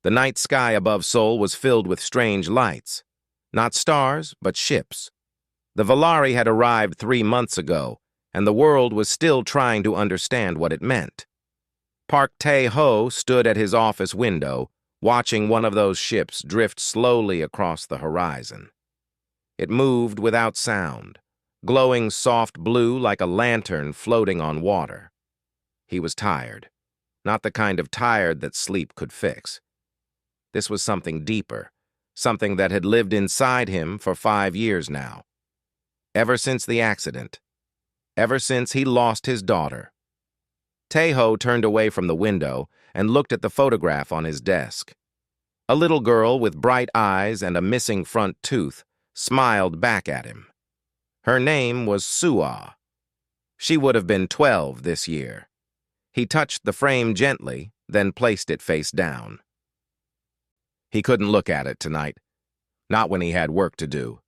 The night sky above Seoul was filled with strange lights. Not stars, but ships. The Valari had arrived 3 months ago, and the world was still trying to understand what it meant. Park Tae-ho stood at his office window, watching one of those ships drift slowly across the horizon. It moved without sound, glowing soft blue like a lantern floating on water. He was tired, not the kind of tired that sleep could fix. This was something deeper, something that had lived inside him for 5 years now. Ever since the accident, ever since he lost his daughter. Tae-ho turned away from the window and looked at the photograph on his desk. A little girl with bright eyes and a missing front tooth smiled back at him. Her name was Sua. She would have been 12 this year. He touched the frame gently, then placed it face down. He couldn't look at it tonight, not when he had work to do.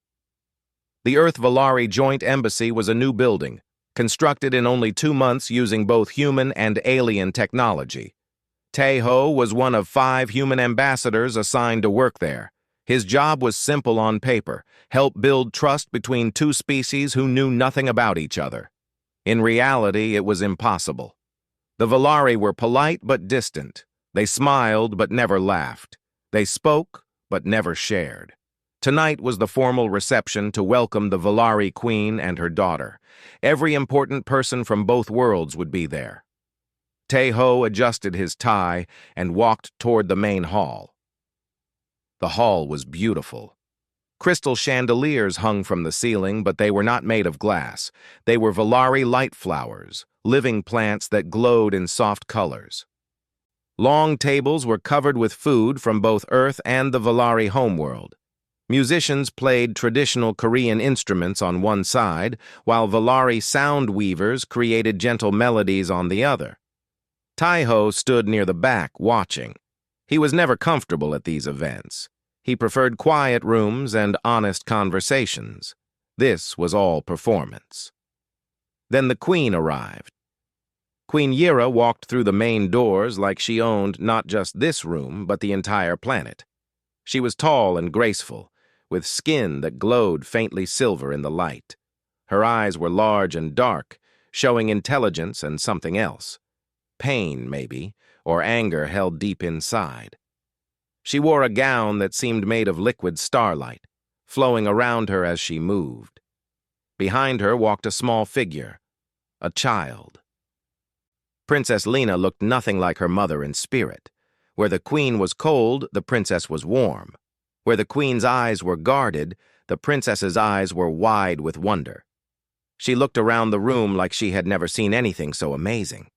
The Earth-Valari Joint Embassy was a new building, constructed in only 2 months using both human and alien technology. Tae-ho was one of 5 human ambassadors assigned to work there. His job was simple on paper: help build trust between 2 species who knew nothing about each other. In reality, it was impossible. The Valari were polite but distant. They smiled but never laughed. They spoke but never shared. Tonight was the formal reception to welcome the Valari Queen and her daughter. Every important person from both worlds would be there. Tae-ho adjusted his tie and walked toward the main hall. The hall was beautiful. Crystal chandeliers hung from the ceiling, but they were not made of glass. They were Valari light flowers, living plants that glowed in soft colors. Long tables were covered with food from both Earth and the Valari homeworld. Musicians played traditional Korean instruments on one side, while Valari sound weavers created gentle melodies on the other. Tae-ho stood near the back, watching. He was never comfortable at these events. He preferred quiet rooms and honest conversations. This was all performance. Then the Queen arrived. Queen Yira walked through the main doors like she owned not just this room, but the entire planet. She was tall and graceful, with skin that glowed faintly silver in the light. Her eyes were large and dark, showing intelligence and something else. Pain, maybe, or anger held deep inside. She wore a gown that seemed made of liquid starlight, flowing around her as she moved. Behind her walked a small figure, a child. Princess Lena looked nothing like her mother in spirit. Where the queen was cold, the princess was warm. Where the queen's eyes were guarded, the princess's eyes were wide with wonder. She looked around the room like she had never seen anything so amazing.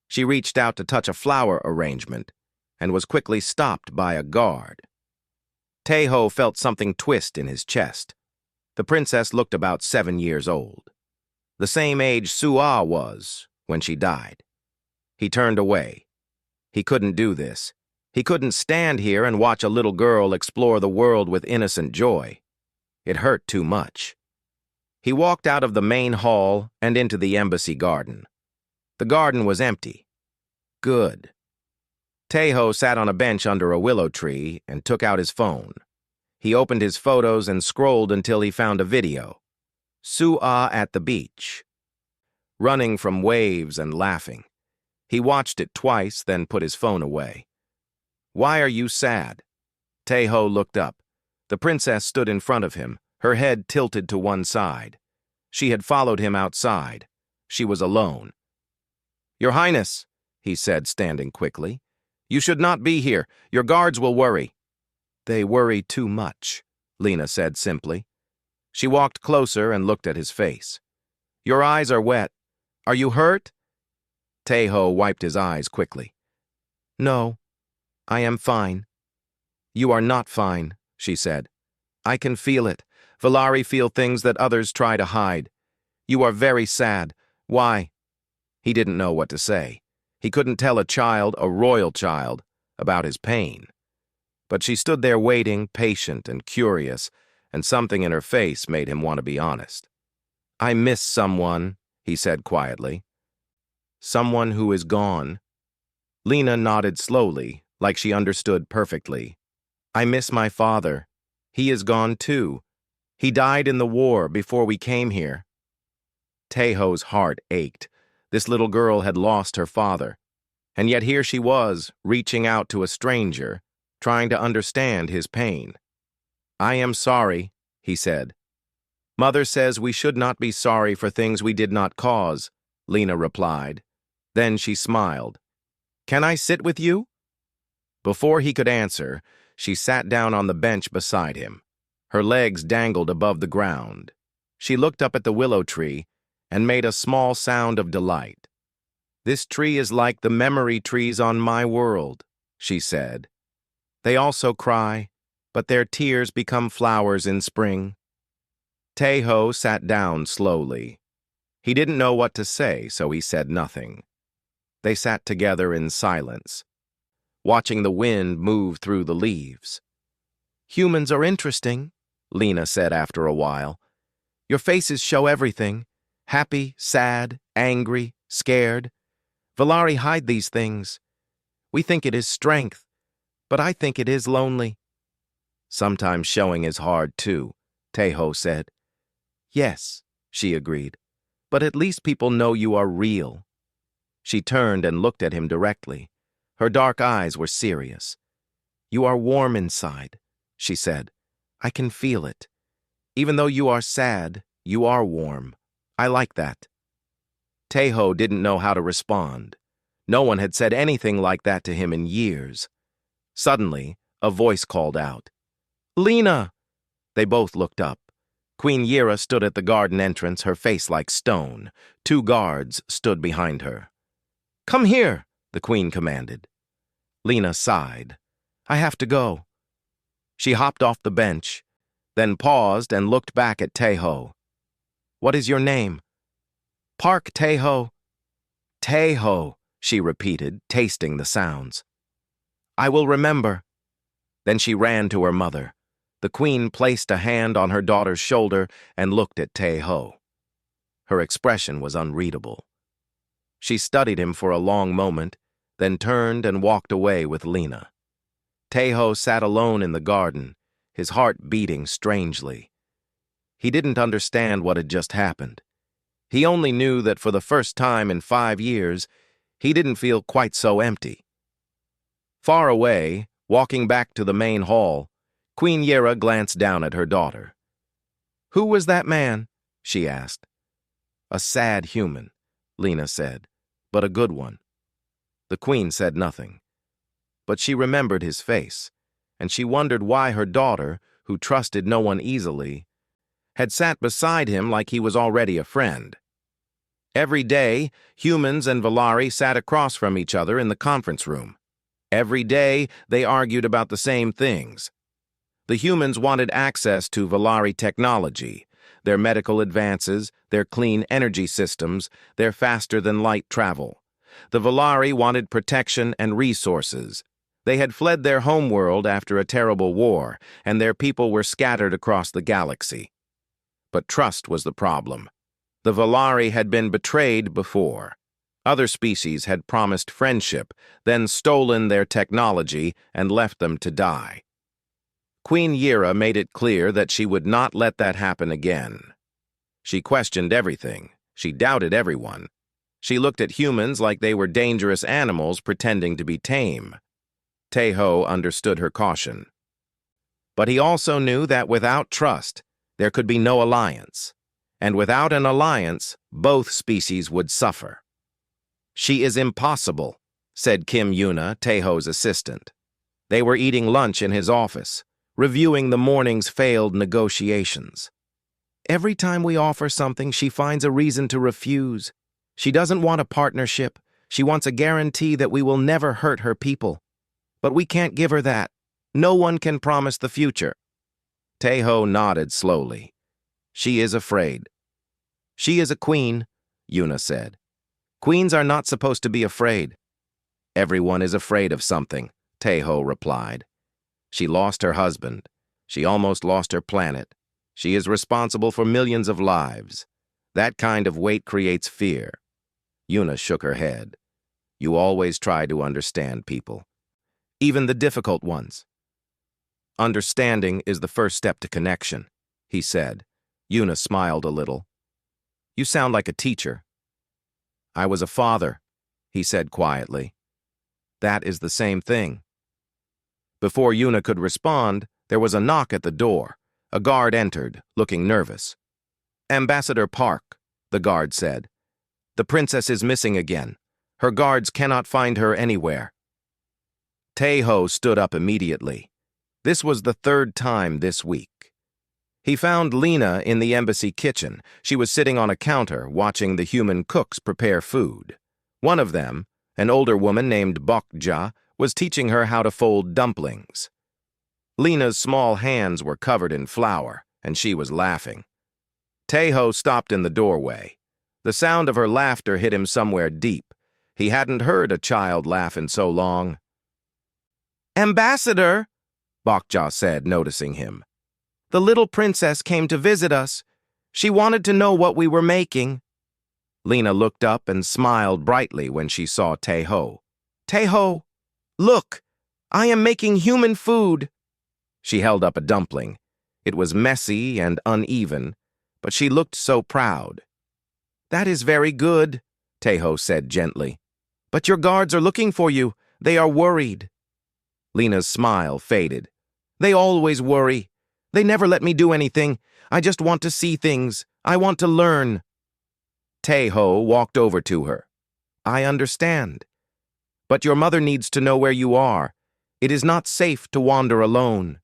She reached out to touch a flower arrangement and was quickly stopped by a guard. Tae-ho felt something twist in his chest. The princess looked about 7 years old. The same age Sua was when she died. He turned away. He couldn't do this. He couldn't stand here and watch a little girl explore the world with innocent joy. It hurt too much. He walked out of the main hall and into the embassy garden. The garden was empty. Good. Tae-ho sat on a bench under a willow tree and took out his phone. He opened his photos and scrolled until he found a video. Sua at the beach, running from waves and laughing. He watched it twice, then put his phone away. "Why are you sad?" Tae-ho looked up. The princess stood in front of him, her head tilted to one side. She had followed him outside. She was alone. "Your Highness," he said, standing quickly. "You should not be here. Your guards will worry." "They worry too much," Lena said simply. She walked closer and looked at his face. "Your eyes are wet. Are you hurt?" Tae-ho wiped his eyes quickly. "No, I am fine." "You are not fine," she said. "I can feel it. Valari feel things that others try to hide. You are very sad. Why?" He didn't know what to say. He couldn't tell a child, a royal child, about his pain. But she stood there waiting, patient and curious, and something in her face made him want to be honest. "I miss someone," he said quietly. "Someone who is gone." Lena nodded slowly, like she understood perfectly. I miss my father. He is gone too. He died in the war before we came here. Taeho's heart ached. This little girl had lost her father, and yet here she was, reaching out to a stranger, trying to understand his pain. I am sorry, he said. Mother says we should not be sorry for things we did not cause, Lena replied. Then she smiled. Can I sit with you? Before he could answer, she sat down on the bench beside him. Her legs dangled above the ground. She looked up at the willow tree and made a small sound of delight. This tree is like the memory trees on my world, she said. They also cry, but their tears become flowers in spring. Taeho sat down slowly. He didn't know what to say, so he said nothing. They sat together in silence, watching the wind move through the leaves. Humans are interesting, Lena said after a while. Your faces show everything. Happy, sad, angry, scared. Valari hide these things. We think it is strength, but I think it is lonely. Sometimes showing is hard too, Taeho said. Yes, she agreed, but at least people know you are real. She turned and looked at him directly. Her dark eyes were serious. You are warm inside, she said. I can feel it. Even though you are sad, you are warm. I like that. Taeho didn't know how to respond. No one had said anything like that to him in years. Suddenly, a voice called out. Lena! They both looked up. Queen Yira stood at the garden entrance, her face like stone. 2 guards stood behind her. Come here, the queen commanded. Lena sighed. I have to go. She hopped off the bench, then paused and looked back at Taeho. What is your name? Park Taeho. Taeho, she repeated, tasting the sounds. I will remember. Then she ran to her mother. The queen placed a hand on her daughter's shoulder and looked at Taeho. Her expression was unreadable. She studied him for a long moment, then turned and walked away with Lena. Taeho sat alone in the garden, his heart beating strangely. He didn't understand what had just happened. He only knew that for the first time in 5 years, he didn't feel quite so empty. Far away, walking back to the main hall, Queen Yira glanced down at her daughter. Who was that man? She asked. A sad human, Lena said, but a good one. The queen said nothing. But she remembered his face, and she wondered why her daughter, who trusted no one easily, had sat beside him like he was already a friend. Every day, humans and Valari sat across from each other in the conference room. Every day, they argued about the same things. The humans wanted access to Valari technology, their medical advances, their clean energy systems, their faster-than-light travel. The Valari wanted protection and resources. They had fled their homeworld after a terrible war, and their people were scattered across the galaxy. But trust was the problem. The Valari had been betrayed before. Other species had promised friendship, then stolen their technology and left them to die. Queen Yira made it clear that she would not let that happen again. She questioned everything. She doubted everyone. She looked at humans like they were dangerous animals pretending to be tame. Taeho understood her caution. But he also knew that without trust, there could be no alliance. And without an alliance, both species would suffer. She is impossible, said Kim Yuna, Taeho's assistant. They were eating lunch in his office, reviewing the morning's failed negotiations. Every time we offer something, she finds a reason to refuse. She doesn't want a partnership. She wants a guarantee that we will never hurt her people. But we can't give her that. No one can promise the future. Taeho nodded slowly. She is afraid. She is a queen, Yuna said. Queens are not supposed to be afraid. Everyone is afraid of something, Taeho replied. She lost her husband. She almost lost her planet. She is responsible for millions of lives. That kind of weight creates fear. Yuna shook her head. You always try to understand people. even the difficult ones. Understanding is the first step to connection, he said. Yuna smiled a little. You sound like a teacher. I was a father, he said quietly. That is the same thing. Before Yuna could respond, there was a knock at the door. A guard entered, looking nervous. Ambassador Park, the guard said. The princess is missing again. Her guards cannot find her anywhere. Taeho stood up immediately. This was the third time this week. He found Lena in the embassy kitchen. She was sitting on a counter, watching the human cooks prepare food. One of them, an older woman named Bokja, was teaching her how to fold dumplings. Lena's small hands were covered in flour, and she was laughing. Taeho stopped in the doorway. The sound of her laughter hit him somewhere deep. He hadn't heard a child laugh in so long. Ambassador, Bokja said, noticing him. The little princess came to visit us. She wanted to know what we were making. Lena looked up and smiled brightly when she saw Taeho. Taeho, look, I am making human food. She held up a dumpling. It was messy and uneven, but she looked so proud. That is very good, Taeho said gently. But your guards are looking for you. They are worried. Lena's smile faded. They always worry. They never let me do anything. I just want to see things. I want to learn. Taeho walked over to her. I understand. But your mother needs to know where you are. It is not safe to wander alone.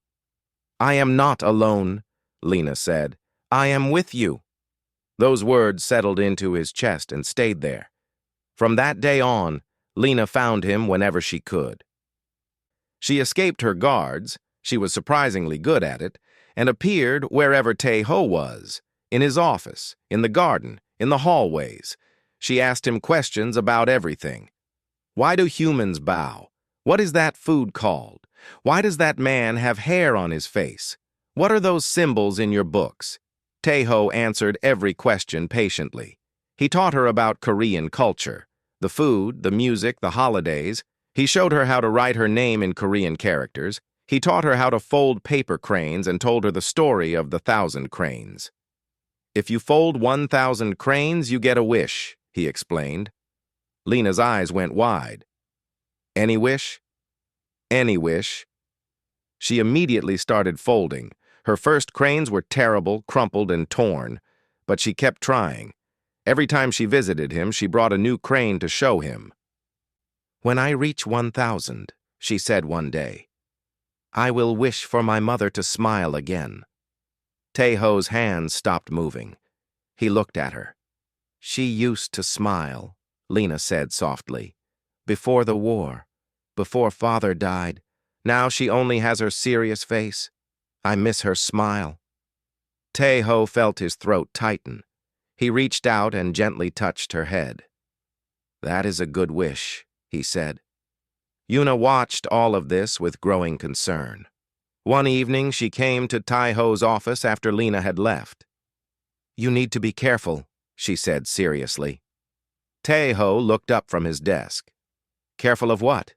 I am not alone, Lena said. I am with you. Those words settled into his chest and stayed there. From that day on, Lena found him whenever she could. She escaped her guards, she was surprisingly good at it, and appeared wherever Taeho was, in his office, in the garden, in the hallways. She asked him questions about everything. Why do humans bow? What is that food called? Why does that man have hair on his face? What are those symbols in your books? Taeho answered every question patiently. He taught her about Korean culture, the food, the music, the holidays. He showed her how to write her name in Korean characters. He taught her how to fold paper cranes and told her the story of the 1,000 cranes. If you fold 1,000 cranes, you get a wish, he explained. Lena's eyes went wide. Any wish? Any wish. She immediately started folding. Her first cranes were terrible, crumpled, and torn, but she kept trying. Every time she visited him, she brought a new crane to show him. When I reach 1,000, she said one day, I will wish for my mother to smile again. Taeho's hands stopped moving. He looked at her. She used to smile, Lena said softly. Before the war, before father died, now she only has her serious face. I miss her smile. Taeho felt his throat tighten. He reached out and gently touched her head. That is a good wish, he said. Yuna watched all of this with growing concern. One evening, she came to Taeho's office after Lena had left. You need to be careful, she said seriously. Taeho looked up from his desk. Careful of what?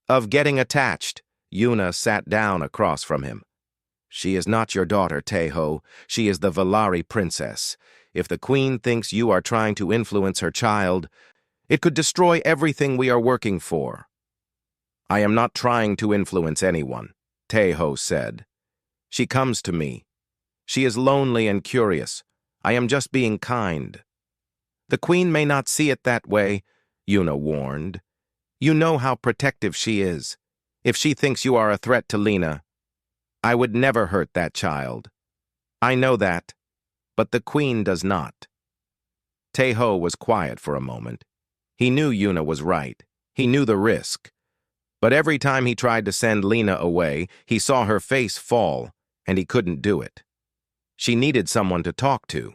Of getting attached. Yuna sat down across from him. She is not your daughter, Taeho. She is the Valari princess. If the queen thinks you are trying to influence her child, it could destroy everything we are working for. I am not trying to influence anyone, Taeho said. She comes to me. She is lonely and curious. I am just being kind. The queen may not see it that way, Yuna warned. You know how protective she is. If she thinks you are a threat to Lena, I would never hurt that child. I know that, but the queen does not. Taeho was quiet for a moment. He knew Yuna was right. He knew the risk. But every time he tried to send Lena away, he saw her face fall, and he couldn't do it. She needed someone to talk to,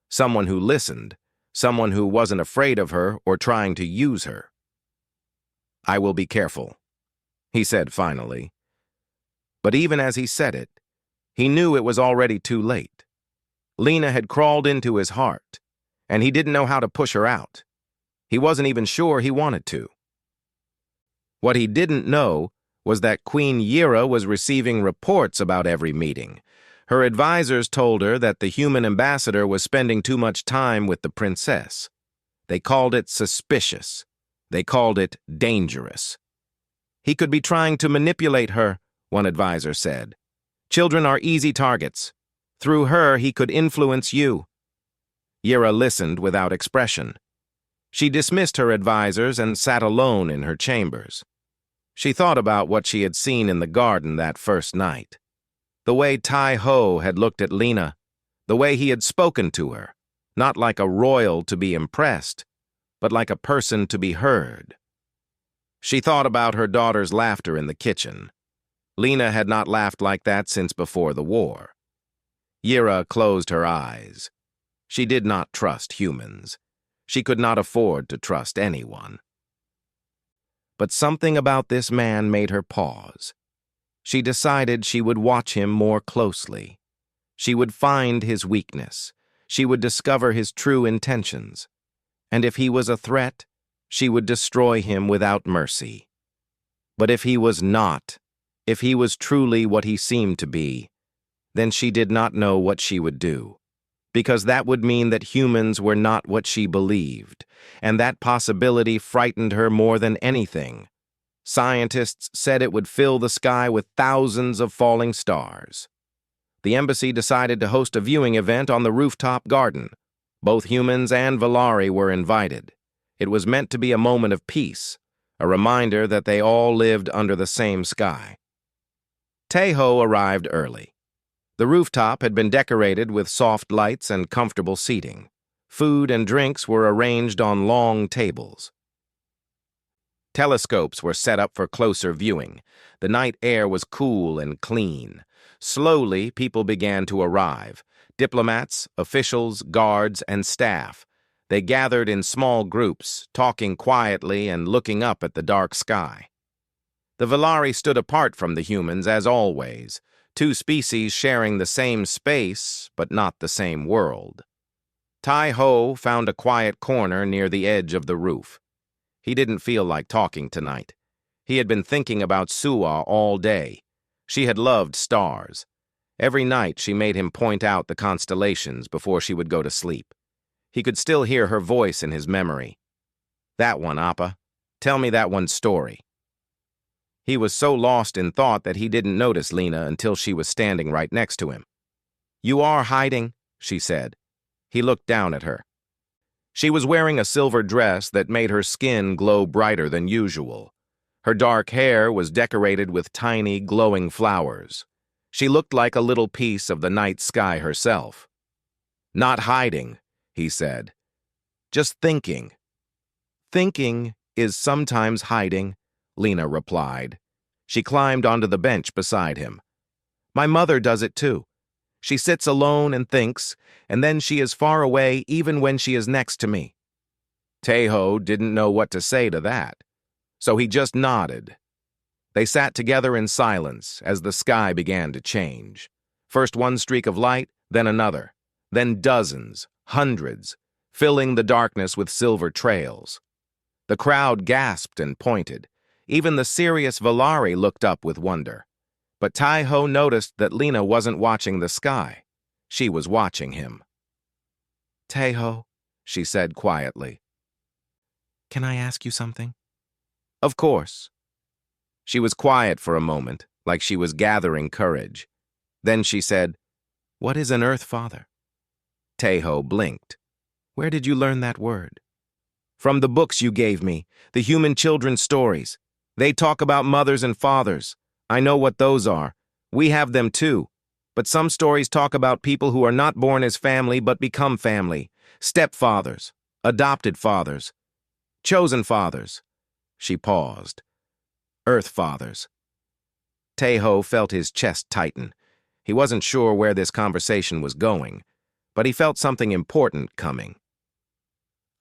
someone who listened, someone who wasn't afraid of her or trying to use her. I will be careful, he said finally. But even as he said it, he knew it was already too late. Lena had crawled into his heart, and he didn't know how to push her out. He wasn't even sure he wanted to. What he didn't know was that Queen Yira was receiving reports about every meeting. Her advisors told her that the human ambassador was spending too much time with the princess. They called it suspicious. They called it dangerous. He could be trying to manipulate her, one advisor said. Children are easy targets. Through her, he could influence you. Yira listened without expression. She dismissed her advisors and sat alone in her chambers. She thought about what she had seen in the garden that first night. The way Tai Ho had looked at Lena, the way he had spoken to her, not like a royal to be impressed, but like a person to be heard. She thought about her daughter's laughter in the kitchen. Lena had not laughed like that since before the war. Yira closed her eyes. She did not trust humans. She could not afford to trust anyone. But something about this man made her pause. She decided she would watch him more closely. She would find his weakness. She would discover his true intentions. And if he was a threat, she would destroy him without mercy. But if he was not, if he was truly what he seemed to be, then she did not know what she would do. Because that would mean that humans were not what she believed, and that possibility frightened her more than anything. Scientists said it would fill the sky with thousands of falling stars. The embassy decided to host a viewing event on the rooftop garden. Both humans and Valari were invited. It was meant to be a moment of peace, a reminder that they all lived under the same sky. Taeho arrived early. The rooftop had been decorated with soft lights and comfortable seating. Food and drinks were arranged on long tables. Telescopes were set up for closer viewing. The night air was cool and clean. Slowly, people began to arrive. Diplomats, officials, guards, and staff. They gathered in small groups, talking quietly and looking up at the dark sky. The Valari stood apart from the humans, as always, two species sharing the same space, but not the same world. Tai Ho found a quiet corner near the edge of the roof. He didn't feel like talking tonight. He had been thinking about Suwa all day. She had loved stars. Every night she made him point out the constellations before she would go to sleep. He could still hear her voice in his memory. "That one, Appa. Tell me that one's story." He was so lost in thought that he didn't notice Lena until she was standing right next to him. "You are hiding," she said. He looked down at her. She was wearing a silver dress that made her skin glow brighter than usual. Her dark hair was decorated with tiny, glowing flowers. She looked like a little piece of the night sky herself. "Not hiding," he said. "Just thinking." "Thinking is sometimes hiding," Lena replied. She climbed onto the bench beside him. "My mother does it too. She sits alone and thinks, and then she is far away even when she is next to me." Taeho didn't know what to say to that, so he just nodded. They sat together in silence as the sky began to change. First one streak of light, then another, then dozens, hundreds, filling the darkness with silver trails. The crowd gasped and pointed. Even the serious Valari looked up with wonder. But Tai-Ho noticed that Lena wasn't watching the sky. She was watching him. "Tai-Ho," she said quietly. "Can I ask you something?" "Of course." She was quiet for a moment, like she was gathering courage. Then she said, "What is an Earth Father?" Tai-Ho blinked. "Where did you learn that word?" "From the books you gave me, the human children's stories. They talk about mothers and fathers. I know what those are. We have them too. But some stories talk about people who are not born as family but become family. Stepfathers, adopted fathers, chosen fathers." She paused. "Earth fathers." Taeho felt his chest tighten. He wasn't sure where this conversation was going, but he felt something important coming.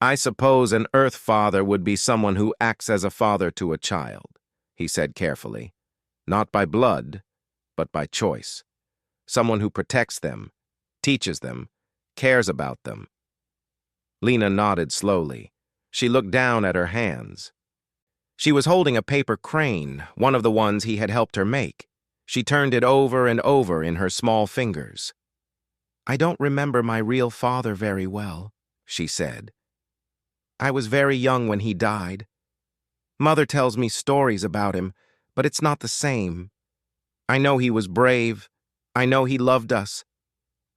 "I suppose an Earth Father would be someone who acts as a father to a child," he said carefully. "Not by blood, but by choice. Someone who protects them, teaches them, cares about them." Lena nodded slowly. She looked down at her hands. She was holding a paper crane, one of the ones he had helped her make. She turned it over and over in her small fingers. "I don't remember my real father very well," she said. "I was very young when he died. Mother tells me stories about him, but it's not the same. I know he was brave. I know he loved us.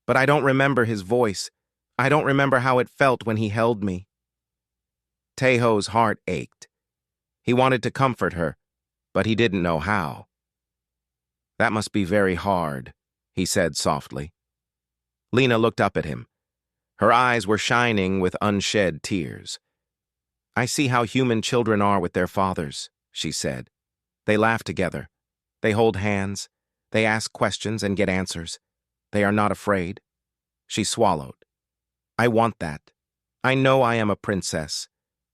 But I don't remember his voice. I don't remember how it felt when he held me." Taeho's heart ached. He wanted to comfort her, but he didn't know how. "That must be very hard," he said softly. Lena looked up at him. Her eyes were shining with unshed tears. "I see how human children are with their fathers," she said. "They laugh together. They hold hands. They ask questions and get answers. They are not afraid." She swallowed. "I want that. I know I am a princess.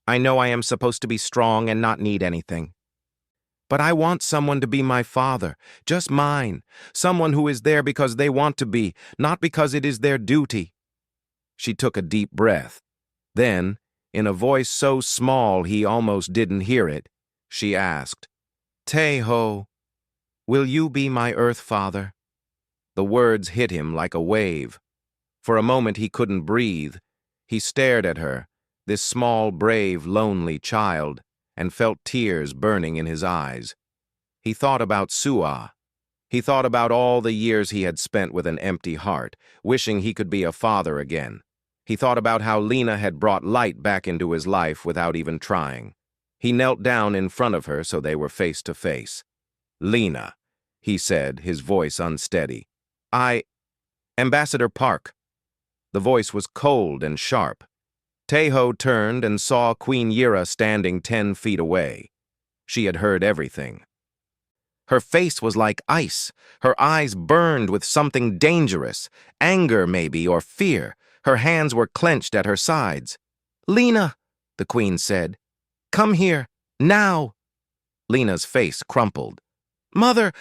I know I am supposed to be strong and not need anything. But I want someone to be my father, just mine, someone who is there because they want to be, not because it is their duty." She took a deep breath. Then, in a voice so small he almost didn't hear it, she asked, "Taeho, will you be my Earth Father?" The words hit him like a wave. For a moment he couldn't breathe. He stared at her, this small, brave, lonely child, and felt tears burning in his eyes. He thought about Su'a. He thought about all the years he had spent with an empty heart, wishing he could be a father again. He thought about how Lena had brought light back into his life without even trying. He knelt down in front of her so they were face to face. "Lena," he said, his voice unsteady. Ambassador Park." The voice was cold and sharp. Taeho turned and saw Queen Yira standing 10 feet away. She had heard everything. Her face was like ice. Her eyes burned with something dangerous, anger maybe, or fear. Her hands were clenched at her sides. "Lena," the queen said. "Come here, now." Lena's face crumpled. "Mother,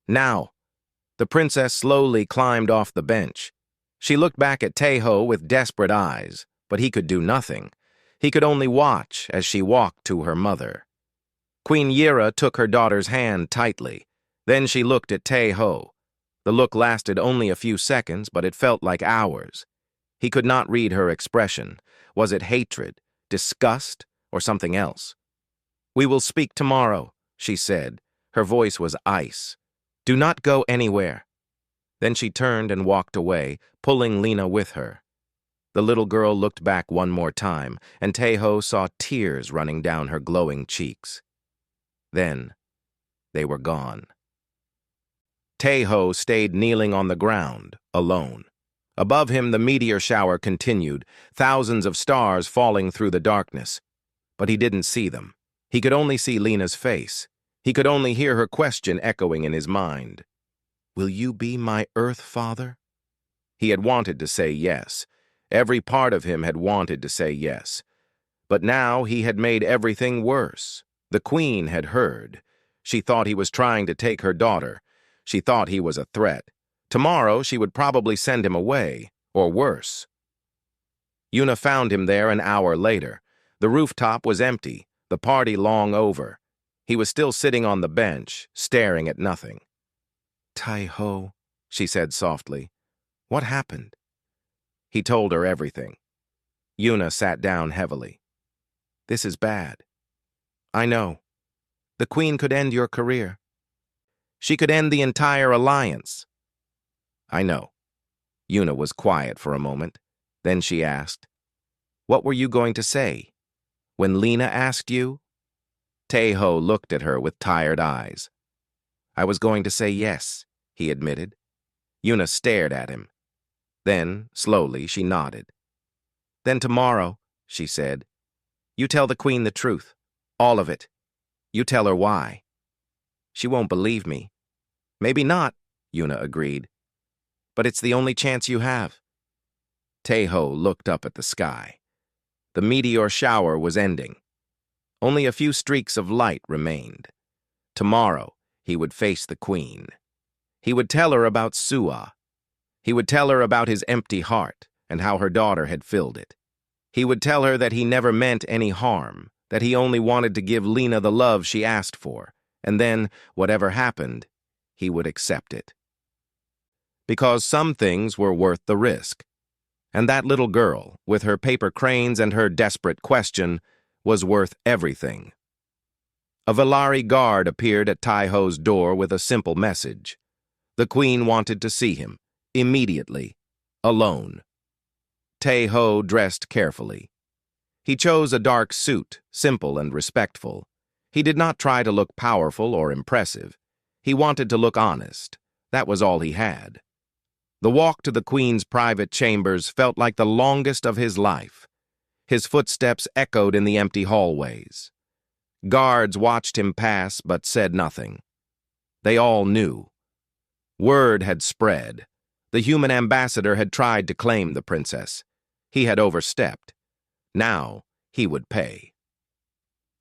Now." The princess slowly climbed off the bench. She looked back at Taeho with desperate eyes, but he could do nothing. He could only watch as she walked to her mother. Queen Yira took her daughter's hand tightly. Then she looked at Taeho. The look lasted only a few seconds, but it felt like hours. He could not read her expression. Was it hatred, disgust, or something else? "We will speak tomorrow," she said. Her voice was ice. "Do not go anywhere." Then she turned and walked away, pulling Lena with her. The little girl looked back one more time, and Taeho saw tears running down her glowing cheeks. Then, they were gone. Taeho stayed kneeling on the ground, alone. Above him, the meteor shower continued, thousands of stars falling through the darkness. But he didn't see them. He could only see Lena's face. He could only hear her question echoing in his mind. "Will you be my Earth Father?" He had wanted to say yes. Every part of him had wanted to say yes. But now he had made everything worse. The queen had heard. She thought he was trying to take her daughter. She thought he was a threat. Tomorrow she would probably send him away, or worse. Yuna found him there an hour later. The rooftop was empty, the party long over. He was still sitting on the bench, staring at nothing. "Taeho," she said softly, "what happened?" He told her everything. Yuna sat down heavily. "This is bad. I know. The queen could end your career. She could end the entire alliance." "I know." Yuna was quiet for a moment. Then she asked, "What were you going to say? When Lena asked you?" Taeho looked at her with tired eyes. "I was going to say yes," he admitted. Yuna stared at him. Then, slowly, she nodded. "Then tomorrow," she said, "you tell the queen the truth. All of it. You tell her why." "She won't believe me." "Maybe not," Yuna agreed. "But it's the only chance you have." Taeho looked up at the sky. The meteor shower was ending. Only a few streaks of light remained. Tomorrow, he would face the queen. He would tell her about Su'a. He would tell her about his empty heart and how her daughter had filled it. He would tell her that he never meant any harm, that he only wanted to give Lena the love she asked for, and then, whatever happened, he would accept it. Because some things were worth the risk. And that little girl, with her paper cranes and her desperate question, was worth everything. A Valari guard appeared at Tai-Ho's door with a simple message. The Queen wanted to see him, immediately, alone. Tai-Ho dressed carefully. He chose a dark suit, simple and respectful. He did not try to look powerful or impressive. He wanted to look honest. That was all he had. The walk to the Queen's private chambers felt like the longest of his life. His footsteps echoed in the empty hallways. Guards watched him pass but said nothing. They all knew. Word had spread. The human ambassador had tried to claim the princess. He had overstepped. Now he would pay.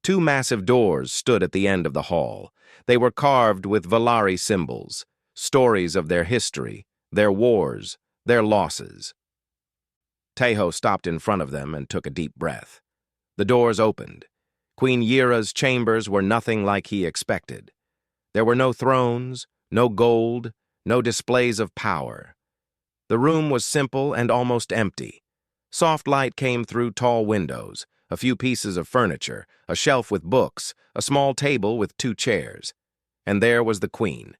Two massive doors stood at the end of the hall. They were carved with Valari symbols, stories of their history, their wars, their losses. Tai-Ho stopped in front of them and took a deep breath. The doors opened. Queen Yira's chambers were nothing like he expected. There were no thrones, no gold, no displays of power. The room was simple and almost empty. Soft light came through tall windows, a few pieces of furniture, a shelf with books, a small table with 2 chairs. And there was the Queen.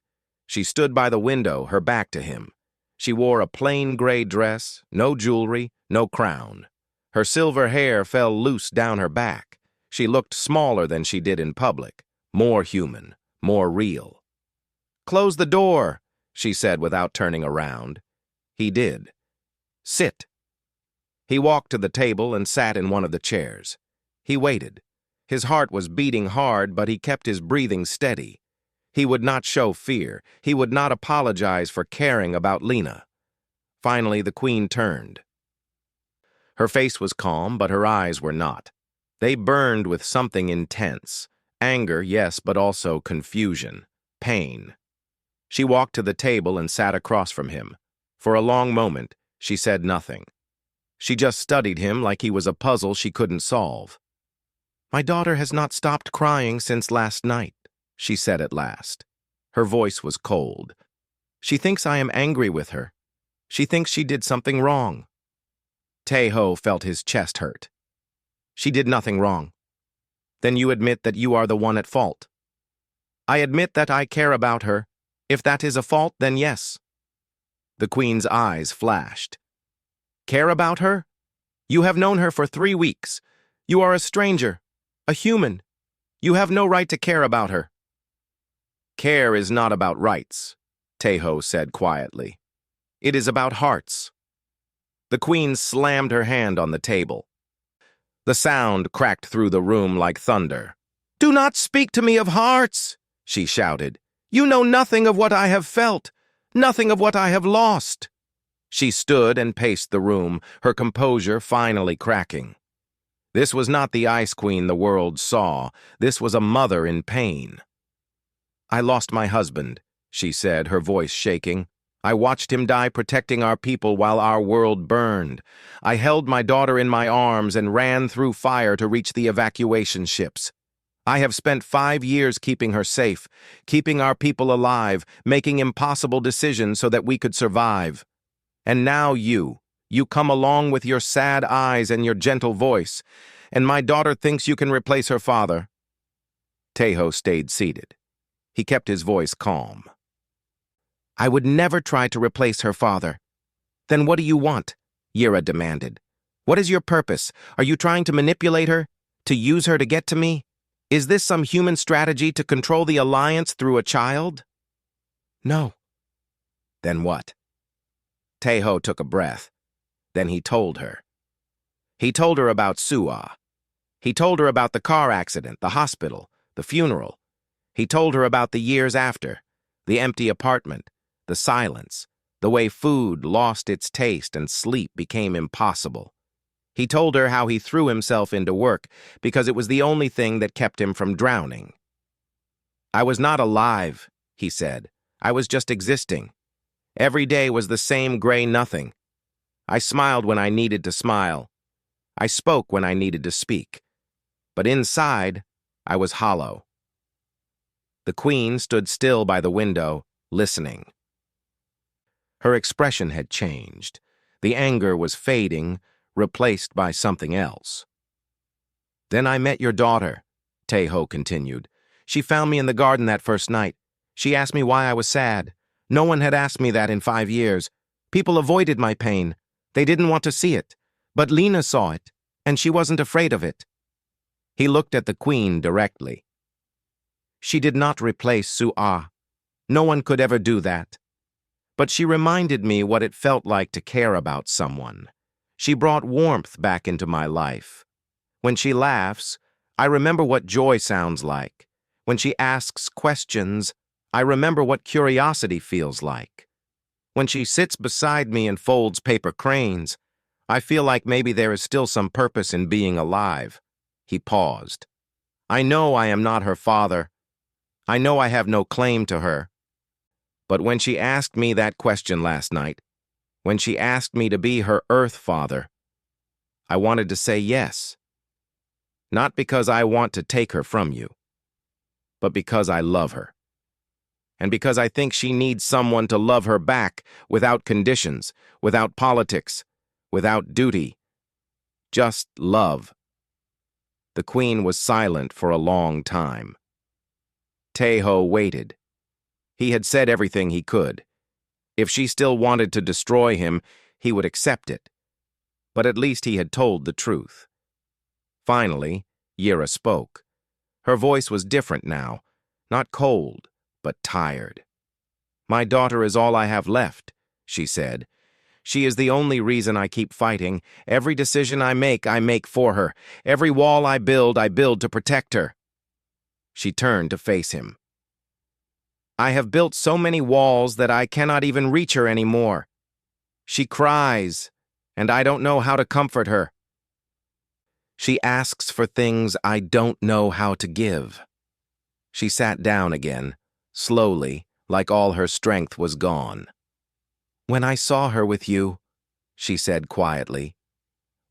She stood by the window, her back to him. She wore a plain gray dress, no jewelry, no crown. Her silver hair fell loose down her back. She looked smaller than she did in public, more human, more real. "Close the door," she said without turning around. He did. "Sit." He walked to the table and sat in one of the chairs. He waited. His heart was beating hard, but he kept his breathing steady. He would not show fear. He would not apologize for caring about Lena. Finally, the Queen turned. Her face was calm, but her eyes were not. They burned with something intense. Anger, yes, but also confusion, pain. She walked to the table and sat across from him. For a long moment, she said nothing. She just studied him like he was a puzzle she couldn't solve. "My daughter has not stopped crying since last night," she said at last. Her voice was cold. "She thinks I am angry with her. She thinks she did something wrong." Tai-Ho felt his chest hurt. "She did nothing wrong." "Then you admit that you are the one at fault." "I admit that I care about her. If that is a fault, then yes." The Queen's eyes flashed. "Care about her? You have known her for 3 weeks. You are a stranger, a human. You have no right to care about her." "Care is not about rights," Tai-Ho said quietly. "It is about hearts." The Queen slammed her hand on the table. The sound cracked through the room like thunder. "Do not speak to me of hearts," she shouted. "You know nothing of what I have felt, nothing of what I have lost." She stood and paced the room, her composure finally cracking. This was not the Ice Queen the world saw. This was a mother in pain. "I lost my husband," she said, her voice shaking. "I watched him die protecting our people while our world burned. I held my daughter in my arms and ran through fire to reach the evacuation ships. I have spent 5 years keeping her safe, keeping our people alive, making impossible decisions so that we could survive. And now you come along with your sad eyes and your gentle voice, and my daughter thinks you can replace her father." Tai-Ho stayed seated. He kept his voice calm. "I would never try to replace her father." "Then what do you want?" Yira demanded. "What is your purpose? Are you trying to manipulate her? To use her to get to me? Is this some human strategy to control the Alliance through a child?" "No." "Then what?" Tai-Ho took a breath. Then he told her. He told her about Su'a. He told her about the car accident, the hospital, the funeral. He told her about the years after, the empty apartment, the silence, the way food lost its taste and sleep became impossible. He told her how he threw himself into work because it was the only thing that kept him from drowning. "I was not alive," he said. "I was just existing. Every day was the same gray nothing. I smiled when I needed to smile. I spoke when I needed to speak. but inside, I was hollow. The queen stood still by the window, listening. Her expression had changed. The anger was fading, replaced by something else. "Then I met your daughter," Taeho continued. "She found me in the garden that first night. She asked me why I was sad. No one had asked me that in 5 years. People avoided my pain. They didn't want to see it. But Lena saw it, and she wasn't afraid of it." He looked at the queen directly. "She did not replace Su-Ah. No one could ever do that. But she reminded me what it felt like to care about someone. She brought warmth back into my life. When she laughs, I remember what joy sounds like. When she asks questions, I remember what curiosity feels like. When she sits beside me and folds paper cranes, I feel like maybe there is still some purpose in being alive." He paused. "I know I am not her father. I know I have no claim to her. But when she asked me that question last night, when she asked me to be her Earth father, I wanted to say yes. Not because I want to take her from you, but because I love her. And because I think she needs someone to love her back without conditions, without politics, without duty. Just love." The queen was silent for a long time. Taeho waited. He had said everything he could. If she still wanted to destroy him, he would accept it. But at least he had told the truth. Finally, Yira spoke. Her voice was different now, not cold, but tired. "My daughter is all I have left," she said. "She is the only reason I keep fighting. Every decision I make for her. Every wall I build to protect her." She turned to face him. "I have built so many walls that I cannot even reach her anymore. She cries, and I don't know how to comfort her. She asks for things I don't know how to give." She sat down again, slowly, like all her strength was gone. "When I saw her with you," she said quietly,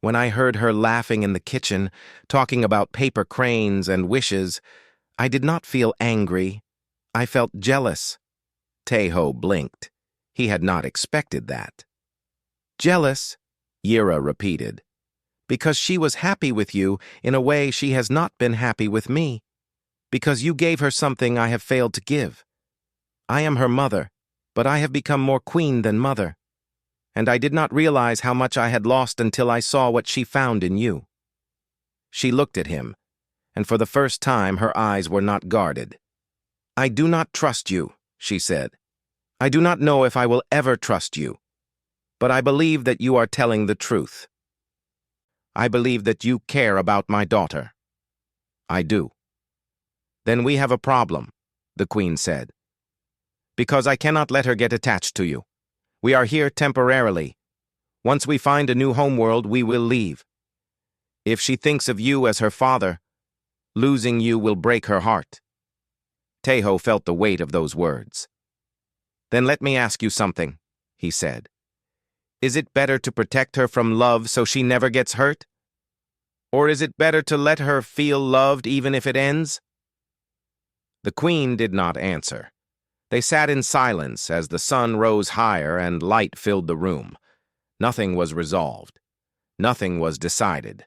"when I heard her laughing in the kitchen, talking about paper cranes and wishes, I did not feel angry. I felt jealous." Taeho blinked. He had not expected that. "Jealous," Yira repeated, "because she was happy with you in a way she has not been happy with me. Because you gave her something I have failed to give. I am her mother, but I have become more queen than mother. And I did not realize how much I had lost until I saw what she found in you." She looked at him, and for the first time her eyes were not guarded. "I do not trust you," she said. "I do not know if I will ever trust you. But I believe that you are telling the truth. I believe that you care about my daughter." "I do." "Then we have a problem," the queen said. "Because I cannot let her get attached to you. We are here temporarily. Once we find a new homeworld, we will leave. If she thinks of you as her father, losing you will break her heart." Taeho felt the weight of those words. "Then let me ask you something," he said. "Is it better to protect her from love so she never gets hurt? Or is it better to let her feel loved even if it ends?" The queen did not answer. They sat in silence as the sun rose higher and light filled the room. Nothing was resolved. Nothing was decided.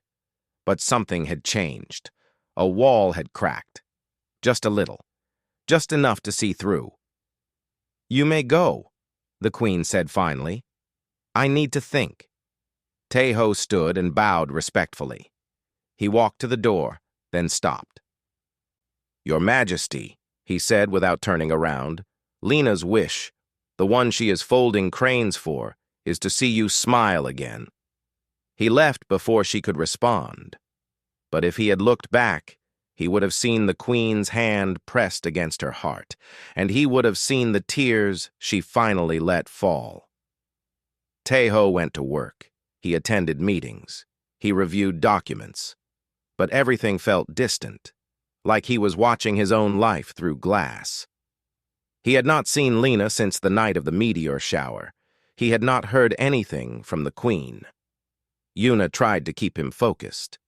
But something had changed. A wall had cracked. Just a little. Just enough to see through. "You may go," the queen said finally. "I need to think." Taeho stood and bowed respectfully. He walked to the door, then stopped. "Your Majesty," he said without turning around, "Lena's wish, the one she is folding cranes for, is to see you smile again." He left before she could respond. But if he had looked back, he would have seen the queen's hand pressed against her heart, and he would have seen the tears she finally let fall. Taeho went to work. He attended meetings. He reviewed documents. But everything felt distant, like he was watching his own life through glass. He had not seen Lena since the night of the meteor shower. He had not heard anything from the queen. Yuna tried to keep him focused.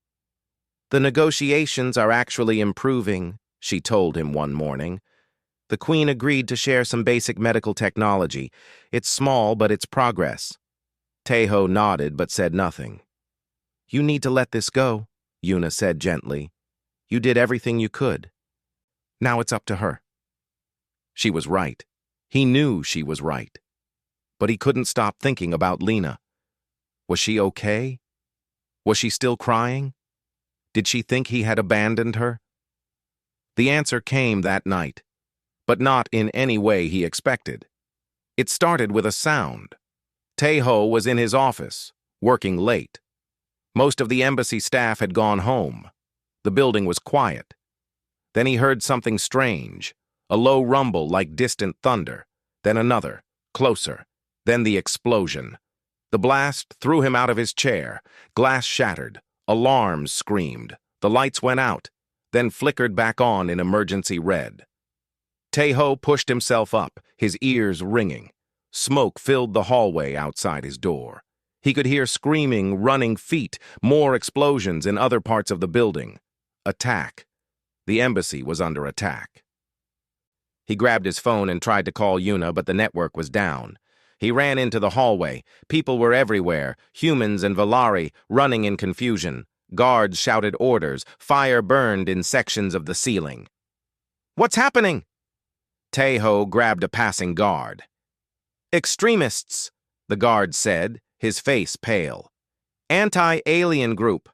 "The negotiations are actually improving," she told him one morning. "The Queen agreed to share some basic medical technology. It's small, but it's progress." Tejo nodded but said nothing. "You need to let this go," Yuna said gently. "You did everything you could. Now it's up to her." She was right. He knew she was right. But he couldn't stop thinking about Lena. Was she okay? Was she still crying? Did she think he had abandoned her? The answer came that night, but not in any way he expected. It started with a sound. Tejo was in his office, working late. Most of the embassy staff had gone home. The building was quiet. Then he heard something strange, a low rumble like distant thunder, then another, closer, then the explosion. The blast threw him out of his chair. Glass shattered. Alarms screamed. The lights went out, then flickered back on in emergency red. Tejo pushed himself up, his ears ringing. Smoke filled the hallway outside his door. He could hear screaming, running feet, more explosions in other parts of the building. Attack. The embassy was under attack. He grabbed his phone and tried to call Yuna, but the network was down. He ran into the hallway. People were everywhere, humans and Valari running in confusion. Guards shouted orders. Fire burned in sections of the ceiling. "What's happening?" Tejo grabbed a passing guard. "Extremists," the guard said, his face pale. "Anti-alien group.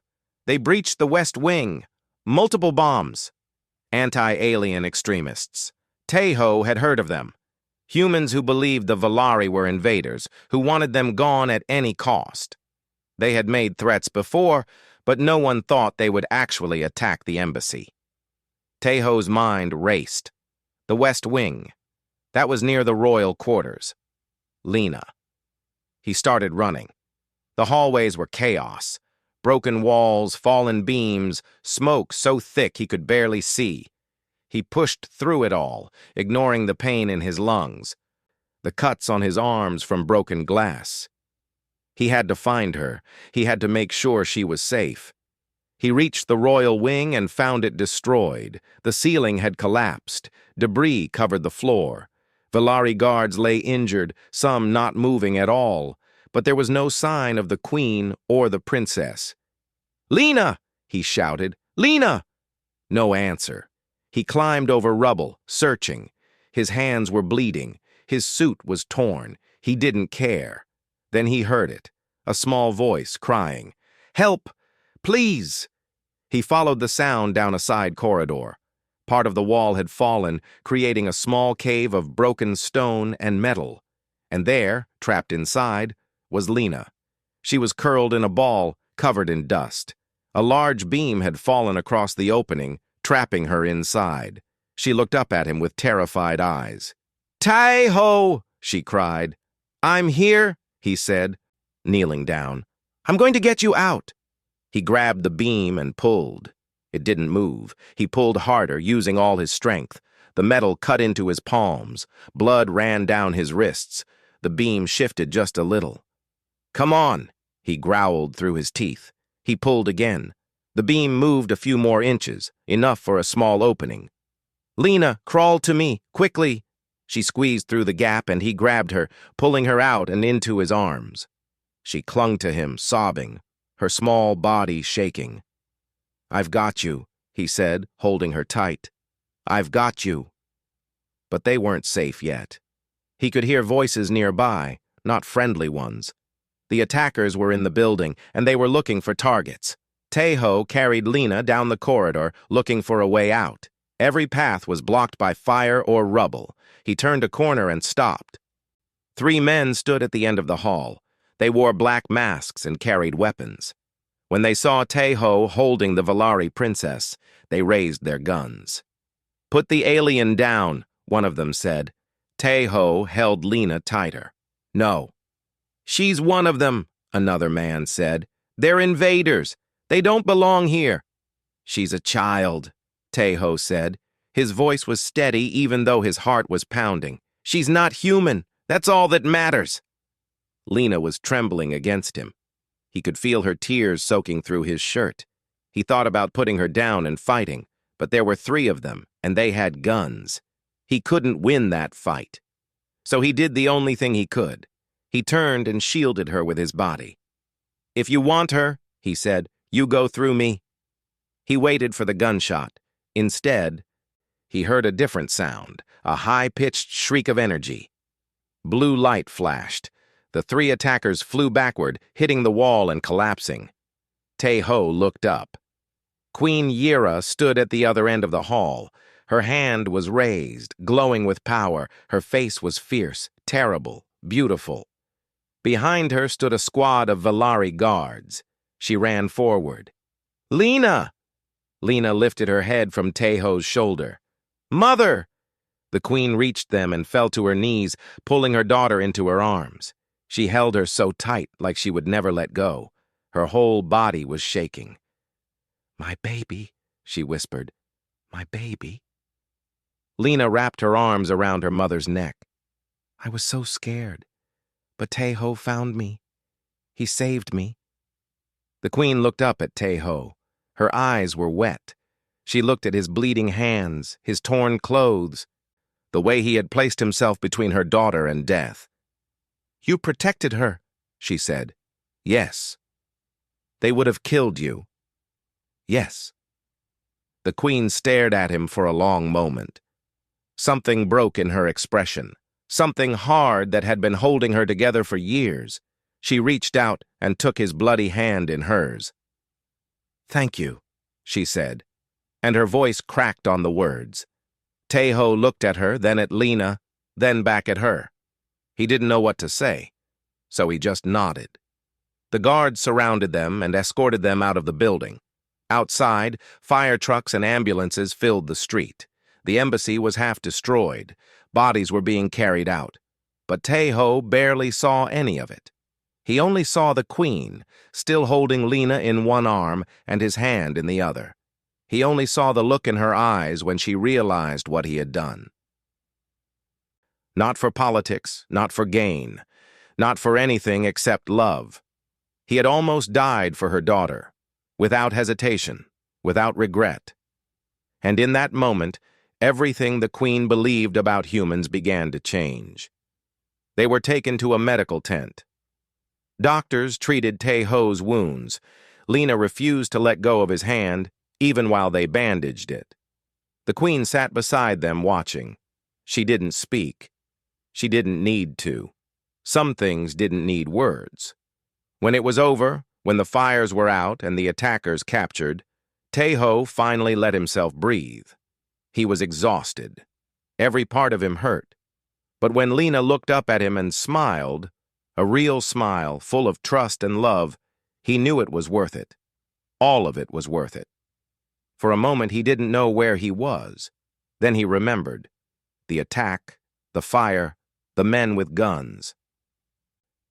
They breached the West Wing. Multiple bombs." Anti-alien extremists. Tejo had heard of them. Humans who believed the Valari were invaders, who wanted them gone at any cost. They had made threats before, but no one thought they would actually attack the embassy. Tejo's mind raced. The West Wing. That was near the royal quarters. Lena. He started running. The hallways were chaos. Broken walls, fallen beams, smoke so thick he could barely see. He pushed through it all, ignoring the pain in his lungs, the cuts on his arms from broken glass. He had to find her. He had to make sure she was safe. He reached the royal wing and found it destroyed. The ceiling had collapsed. Debris covered the floor. Valari guards lay injured, some not moving at all, but there was no sign of the queen or the princess. "Lena!" he shouted. "Lena!" No answer. He climbed over rubble, searching. His hands were bleeding. His suit was torn. He didn't care. Then he heard it, a small voice crying, "Help! Please!" He followed the sound down a side corridor. Part of the wall had fallen, creating a small cave of broken stone and metal. And there, trapped inside, was Lena. She was curled in a ball, covered in dust. A large beam had fallen across the opening, trapping her inside. She looked up at him with terrified eyes. "Tejo!" she cried. "I'm here," he said, kneeling down. "I'm going to get you out." He grabbed the beam and pulled. It didn't move. He pulled harder, using all his strength. The metal cut into his palms. Blood ran down his wrists. The beam shifted just a little. "Come on," he growled through his teeth. He pulled again. The beam moved a few more inches, enough for a small opening. "Lena, crawl to me, quickly." She squeezed through the gap and he grabbed her, pulling her out and into his arms. She clung to him, sobbing, her small body shaking. "I've got you," he said, holding her tight. "I've got you." But they weren't safe yet. He could hear voices nearby, not friendly ones. The attackers were in the building, and they were looking for targets. Tejo carried Lena down the corridor, looking for a way out. Every path was blocked by fire or rubble. He turned a corner and stopped. 3 men stood at the end of the hall. They wore black masks and carried weapons. When they saw Tejo holding the Valari princess, they raised their guns. "Put the alien down," one of them said. Tejo held Lena tighter. "No." "She's one of them," another man said. "They're invaders. They don't belong here." "She's a child," Tejo said. His voice was steady even though his heart was pounding. "She's not human. That's all that matters." Lena was trembling against him. He could feel her tears soaking through his shirt. He thought about putting her down and fighting, but there were 3 of them, and they had guns. He couldn't win that fight. So he did the only thing he could. He turned and shielded her with his body. "If you want her," he said, "you go through me." He waited for the gunshot. Instead, he heard a different sound, a high-pitched shriek of energy. Blue light flashed. The 3 attackers flew backward, hitting the wall and collapsing. Tae-ho looked up. Queen Yira stood at the other end of the hall. Her hand was raised, glowing with power. Her face was fierce, terrible, beautiful. Behind her stood a squad of Valari guards. She ran forward. "Lena!" Lena lifted her head from Tae-ho's shoulder. "Mother!" The queen reached them and fell to her knees, pulling her daughter into her arms. She held her so tight, like she would never let go. Her whole body was shaking. "My baby," she whispered. "My baby." Lena wrapped her arms around her mother's neck. "I was so scared, but Tae-ho found me. He saved me." The queen looked up at Tae-ho. Her eyes were wet. She looked at his bleeding hands, his torn clothes, the way he had placed himself between her daughter and death. "You protected her," she said. "Yes." "They would have killed you." "Yes." The queen stared at him for a long moment. Something broke in her expression, something hard that had been holding her together for years. She reached out and took his bloody hand in hers. "Thank you," she said, and her voice cracked on the words. Tae-ho looked at her, then at Lena, then back at her. He didn't know what to say, so he just nodded. The guards surrounded them and escorted them out of the building. Outside, fire trucks and ambulances filled the street. The embassy was half destroyed. Bodies were being carried out. But Tae-ho barely saw any of it. He only saw the queen, still holding Lena in one arm and his hand in the other. He only saw the look in her eyes when she realized what he had done. Not for politics, not for gain, not for anything except love. He had almost died for her daughter, without hesitation, without regret. And in that moment, everything the queen believed about humans began to change. They were taken to a medical tent. Doctors treated Tae-ho's wounds. Lena refused to let go of his hand, even while they bandaged it. The queen sat beside them watching. She didn't speak. She didn't need to. Some things didn't need words. When it was over, when the fires were out and the attackers captured, Tae-ho finally let himself breathe. He was exhausted. Every part of him hurt. But when Lena looked up at him and smiled, a real smile full of trust and love, he knew it was worth it. All of it was worth it. For a moment he didn't know where he was. Then he remembered. The attack, the fire, the men with guns.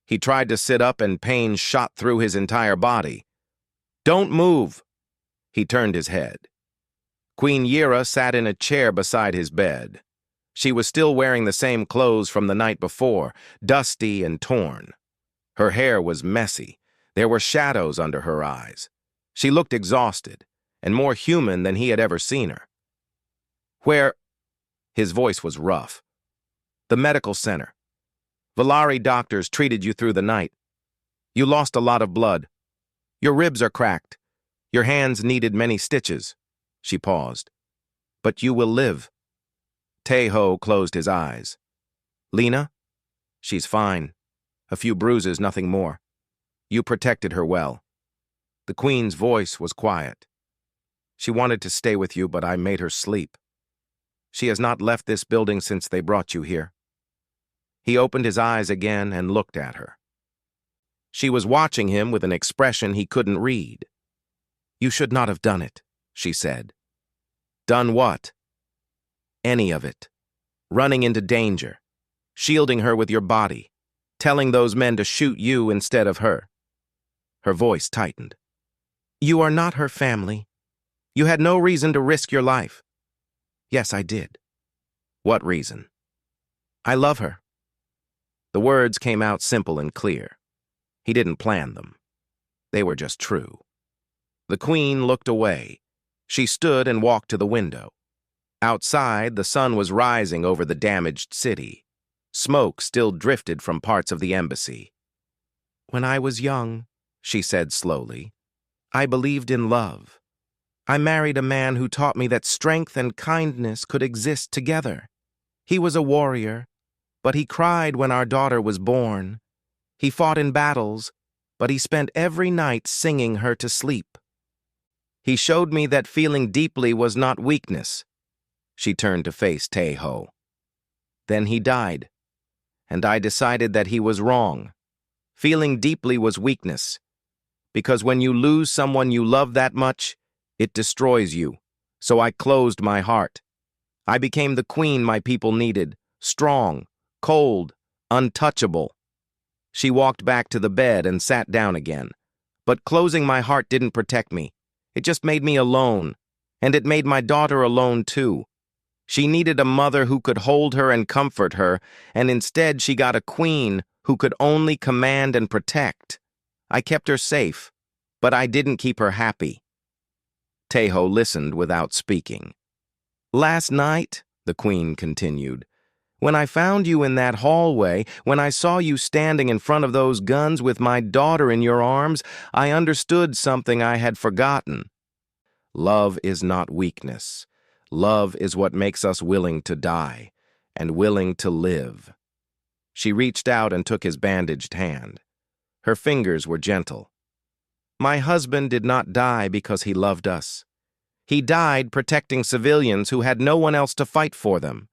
He tried to sit up and pain shot through his entire body. "Don't move!" He turned his head. Queen Yira sat in a chair beside his bed. She was still wearing the same clothes from the night before, dusty and torn. Her hair was messy. There were shadows under her eyes. She looked exhausted, and more human than he had ever seen her. "Where?" His voice was rough. "The medical center. Valari doctors treated you through the night. You lost a lot of blood. Your ribs are cracked. Your hands needed many stitches." She paused. "But you will live." Tae-ho closed his eyes. "Lena? She's fine. A few bruises, nothing more. You protected her well." The queen's voice was quiet. "She wanted to stay with you, but I made her sleep. She has not left this building since they brought you here." He opened his eyes again and looked at her. She was watching him with an expression he couldn't read. "You should not have done it," she said. "Done what?" "Any of it. Running into danger. Shielding her with your body. Telling those men to shoot you instead of her." Her voice tightened. "You are not her family. You had no reason to risk your life." "Yes, I did." "What reason?" "I love her." The words came out simple and clear. He didn't plan them. They were just true. The queen looked away. She stood and walked to the window. Outside, the sun was rising over the damaged city. Smoke still drifted from parts of the embassy. "When I was young," she said slowly, "I believed in love. I married a man who taught me that strength and kindness could exist together. He was a warrior, but he cried when our daughter was born. He fought in battles, but he spent every night singing her to sleep. He showed me that feeling deeply was not weakness." She turned to face Tae-ho. "Then he died, and I decided that he was wrong. Feeling deeply was weakness, because when you lose someone you love that much, it destroys you. So I closed my heart. I became the queen my people needed, strong, cold, untouchable." She walked back to the bed and sat down again. "But closing my heart didn't protect me. It just made me alone, and it made my daughter alone too. She needed a mother who could hold her and comfort her, and instead she got a queen who could only command and protect. I kept her safe, but I didn't keep her happy." Tae-ho listened without speaking. "Last night," the queen continued, "when I found you in that hallway, when I saw you standing in front of those guns with my daughter in your arms, I understood something I had forgotten. Love is not weakness. Love is what makes us willing to die, and willing to live." She reached out and took his bandaged hand. Her fingers were gentle. "My husband did not die because he loved us. He died protecting civilians who had no one else to fight for them.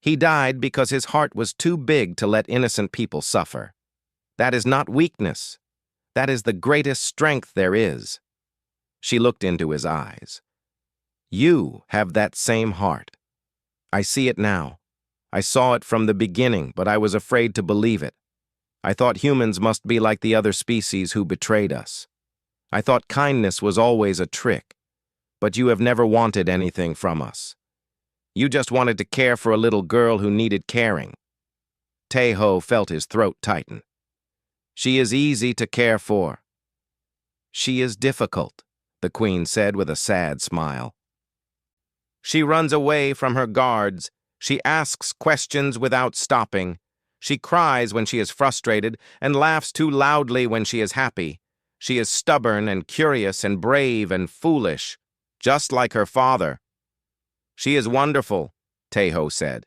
He died because his heart was too big to let innocent people suffer. That is not weakness. That is the greatest strength there is." She looked into his eyes. "You have that same heart. I see it now. I saw it from the beginning, but I was afraid to believe it. I thought humans must be like the other species who betrayed us. I thought kindness was always a trick, but you have never wanted anything from us. You just wanted to care for a little girl who needed caring." Tae-ho felt his throat tighten. "She is easy to care for." "She is difficult," the queen said with a sad smile. "She runs away from her guards. She asks questions without stopping. She cries when she is frustrated and laughs too loudly when she is happy. She is stubborn and curious and brave and foolish, just like her father." "She is wonderful," Tae-ho said.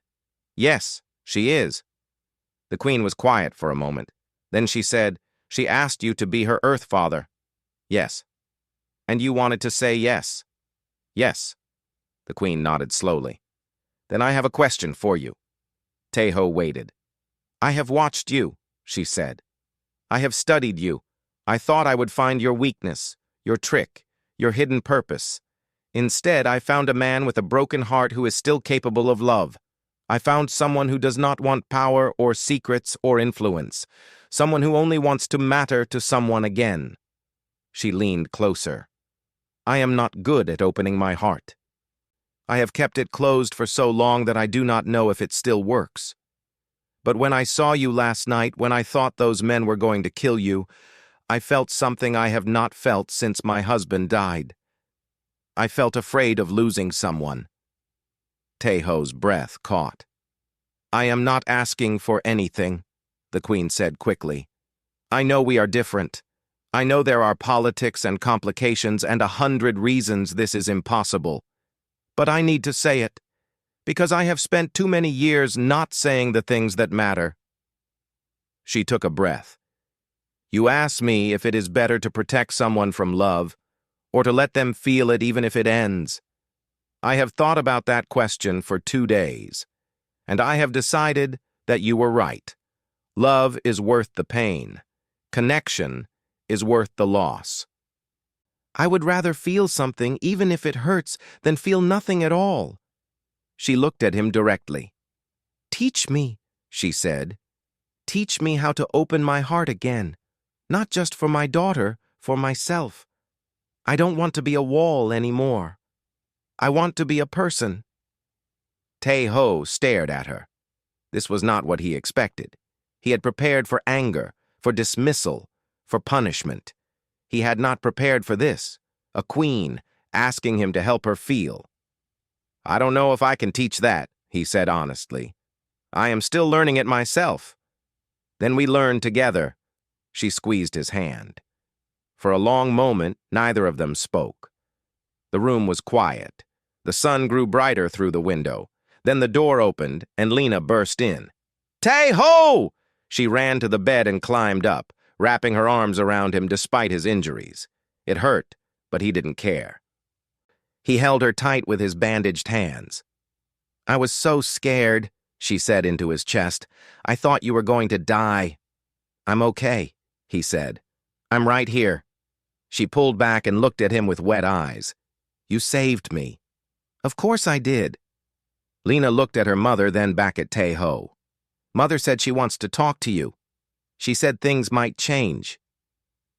"Yes, she is." The queen was quiet for a moment. Then she said, "She asked you to be her Earth father." "Yes." "And you wanted to say yes." "Yes." The queen nodded slowly. "Then I have a question for you." Tae-ho waited. "I have watched you," she said. "I have studied you. I thought I would find your weakness, your trick, your hidden purpose. Instead, I found a man with a broken heart who is still capable of love. I found someone who does not want power or secrets or influence. Someone who only wants to matter to someone again." She leaned closer. "I am not good at opening my heart. I have kept it closed for so long that I do not know if it still works. But when I saw you last night, when I thought those men were going to kill you, I felt something I have not felt since my husband died. I felt afraid of losing someone." Tae-ho's breath caught. "I am not asking for anything," the queen said quickly. "I know we are different. I know there are politics and complications and 100 reasons this is impossible. But I need to say it, because I have spent too many years not saying the things that matter." She took a breath. "You ask me if it is better to protect someone from love, or to let them feel it even if it ends. I have thought about that question for 2 days, and I have decided that you were right. Love is worth the pain. Connection is worth the loss." "I would rather feel something, even if it hurts, than feel nothing at all." She looked at him directly. "Teach me," she said. "Teach me how to open my heart again, not just for my daughter, for myself. I don't want to be a wall anymore. I want to be a person." Tae-ho stared at her. This was not what he expected. He had prepared for anger, for dismissal, for punishment. He had not prepared for this, a queen, asking him to help her feel. "I don't know if I can teach that," he said honestly. "I am still learning it myself." "Then we learn together." She squeezed his hand. For a long moment, neither of them spoke. The room was quiet. The sun grew brighter through the window. Then the door opened, and Lena burst in. "Tay-ho!" She ran to the bed and climbed up, wrapping her arms around him despite his injuries. It hurt, but he didn't care. He held her tight with his bandaged hands. "I was so scared," she said into his chest. "I thought you were going to die." "I'm okay," he said. "I'm right here." She pulled back and looked at him with wet eyes. "You saved me." "Of course I did." Lena looked at her mother, then back at Tay-ho. "Mother said she wants to talk to you. She said things might change."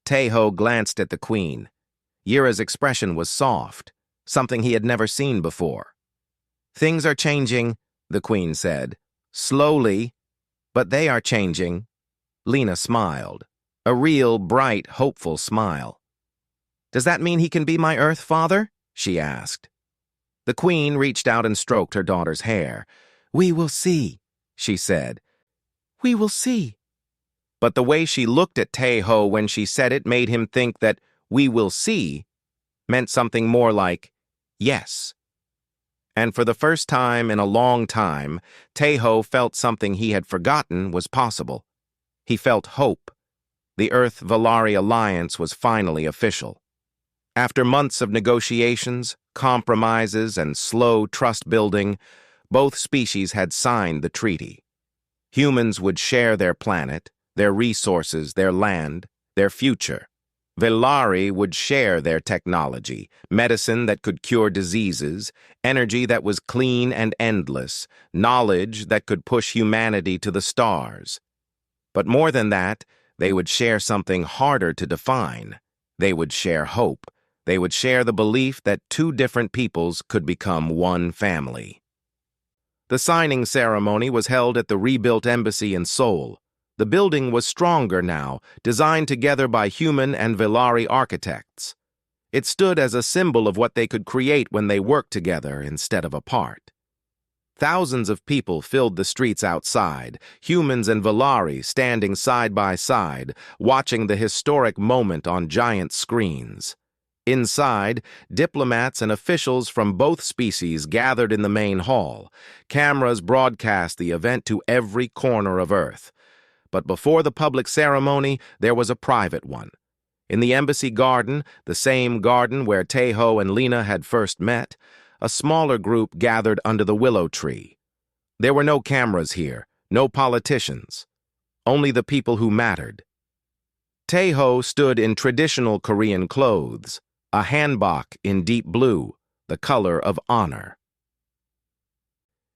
Tay-ho glanced at the queen. Yira's expression was soft, something he had never seen before. "Things are changing," the queen said. "Slowly, but they are changing." Lena smiled, a real, bright, hopeful smile. "Does that mean he can be my Earth father?" she asked. The queen reached out and stroked her daughter's hair. "We will see," she said. "We will see." But the way she looked at Tay-ho when she said it made him think that "we will see" meant something more like yes. And for the first time in a long time, Tay-ho felt something he had forgotten was possible. He felt hope. The Earth-Valari alliance was finally official. After months of negotiations, compromises, and slow trust-building, both species had signed the treaty. Humans would share their planet, their resources, their land, their future. Valari would share their technology, medicine that could cure diseases, energy that was clean and endless, knowledge that could push humanity to the stars. But more than that, they would share something harder to define. They would share hope. They would share the belief that two different peoples could become one family. The signing ceremony was held at the rebuilt embassy in Seoul. The building was stronger now, designed together by human and Valari architects. It stood as a symbol of what they could create when they worked together instead of apart. Thousands of people filled the streets outside, humans and Valari standing side by side, watching the historic moment on giant screens. Inside, diplomats and officials from both species gathered in the main hall. Cameras broadcast the event to every corner of Earth. But before the public ceremony, there was a private one. In the embassy garden, the same garden where Tay-ho and Lena had first met, a smaller group gathered under the willow tree. There were no cameras here, no politicians, only the people who mattered. Tay-ho stood in traditional Korean clothes, a hanbok in deep blue, the color of honor.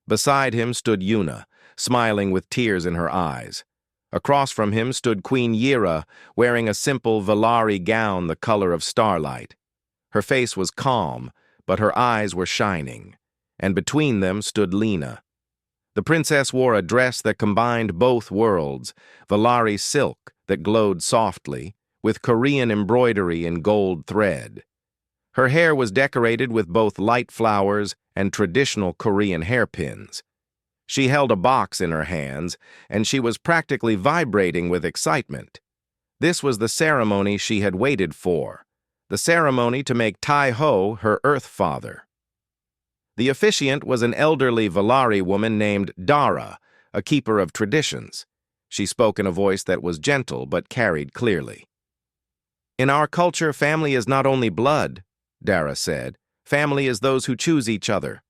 Beside him stood Yuna, smiling with tears in her eyes. Across from him stood Queen Yira, wearing a simple Valari gown the color of starlight. Her face was calm, but her eyes were shining, and between them stood Lena. The princess wore a dress that combined both worlds, Valari silk that glowed softly, with Korean embroidery in gold thread. Her hair was decorated with both light flowers and traditional Korean hairpins. She held a box in her hands, and she was practically vibrating with excitement. This was the ceremony she had waited for, the ceremony to make Tay-ho her Earth father. The officiant was an elderly Valari woman named Dara, a keeper of traditions. She spoke in a voice that was gentle but carried clearly. "In our culture, family is not only blood," Dara said. "Family is those who choose each other.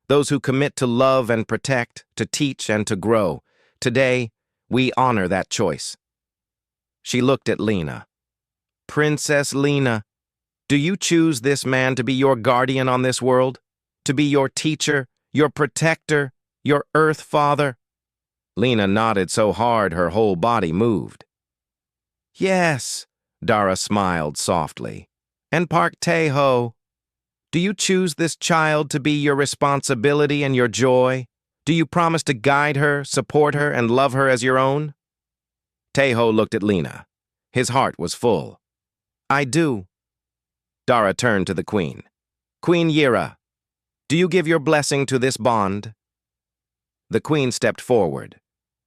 Those who commit to love and protect, to teach and to grow. Today, we honor that choice." She looked at Lena. "Princess Lena, do you choose this man to be your guardian on this world? To be your teacher, your protector, your Earth father?" Lena nodded so hard her whole body moved. "Yes," Dara smiled softly. "And Park Tay-ho, do you choose this child to be your responsibility and your joy? Do you promise to guide her, support her, and love her as your own?" Tay-ho looked at Lena. His heart was full. "I do." Dara turned to the Queen. Queen Yira, do you give your blessing to this bond? The Queen stepped forward.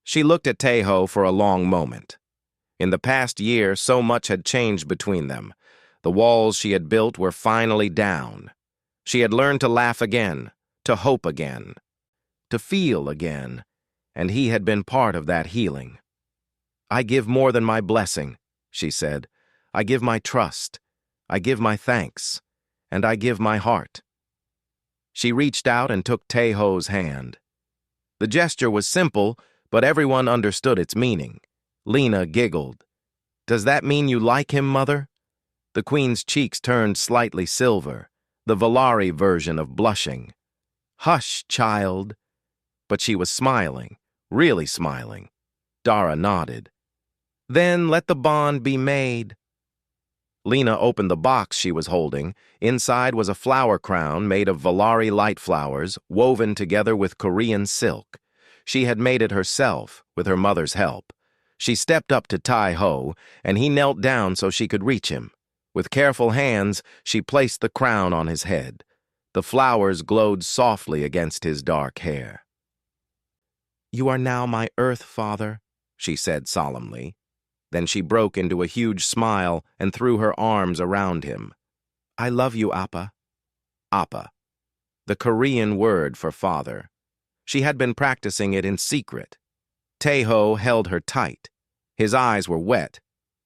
She looked at Tejo for a long moment. In the past year, so much had changed between them. The walls she had built were finally down. She had learned to laugh again, to hope again, to feel again, and he had been part of that healing. I give more than my blessing, she said. I give my trust. I give my thanks. And I give my heart. She reached out and took Tejo's hand. The gesture was simple, but everyone understood its meaning. Lena giggled. Does that mean you like him, Mother? The Queen's cheeks turned slightly silver, the Valari version of blushing. Hush, child. But she was smiling, really smiling. Dara nodded. Then let the bond be made. Lena opened the box she was holding. Inside was a flower crown made of Valari light flowers, woven together with Korean silk. She had made it herself, with her mother's help. She stepped up to Tai-Ho, and he knelt down so she could reach him. With careful hands, she placed the crown on his head. The flowers glowed softly against his dark hair. You are now my Earth Father, she said solemnly. Then she broke into a huge smile and threw her arms around him. I love you, Appa. Appa, the Korean word for father. She had been practicing it in secret. Tejo held her tight. His eyes were wet,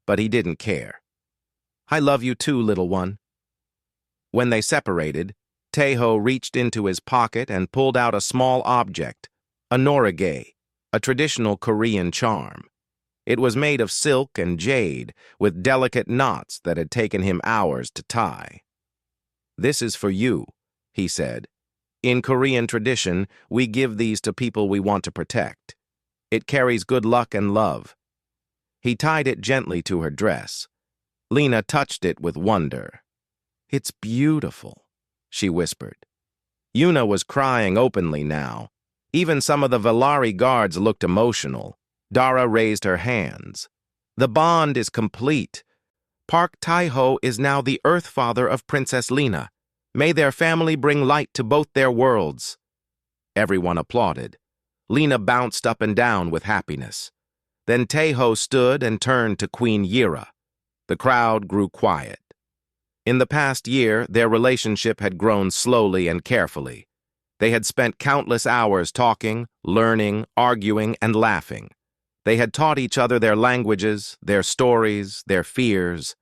but he didn't care. I love you too, little one. When they separated, Tejo reached into his pocket and pulled out a small object, a norige, a traditional Korean charm. It was made of silk and jade, with delicate knots that had taken him hours to tie. This is for you, he said. In Korean tradition, we give these to people we want to protect. It carries good luck and love. He tied it gently to her dress. Lena touched it with wonder. It's beautiful, she whispered. Yuna was crying openly now. Even some of the Valari guards looked emotional. Dara raised her hands. The bond is complete. Park Tai-Ho is now the Earth Father of Princess Lena. May their family bring light to both their worlds. Everyone applauded. Lena bounced up and down with happiness. Then Tejo stood and turned to Queen Yira. The crowd grew quiet. In the past year, their relationship had grown slowly and carefully. They had spent countless hours talking, learning, arguing, and laughing. They had taught each other their languages, their stories, their fears.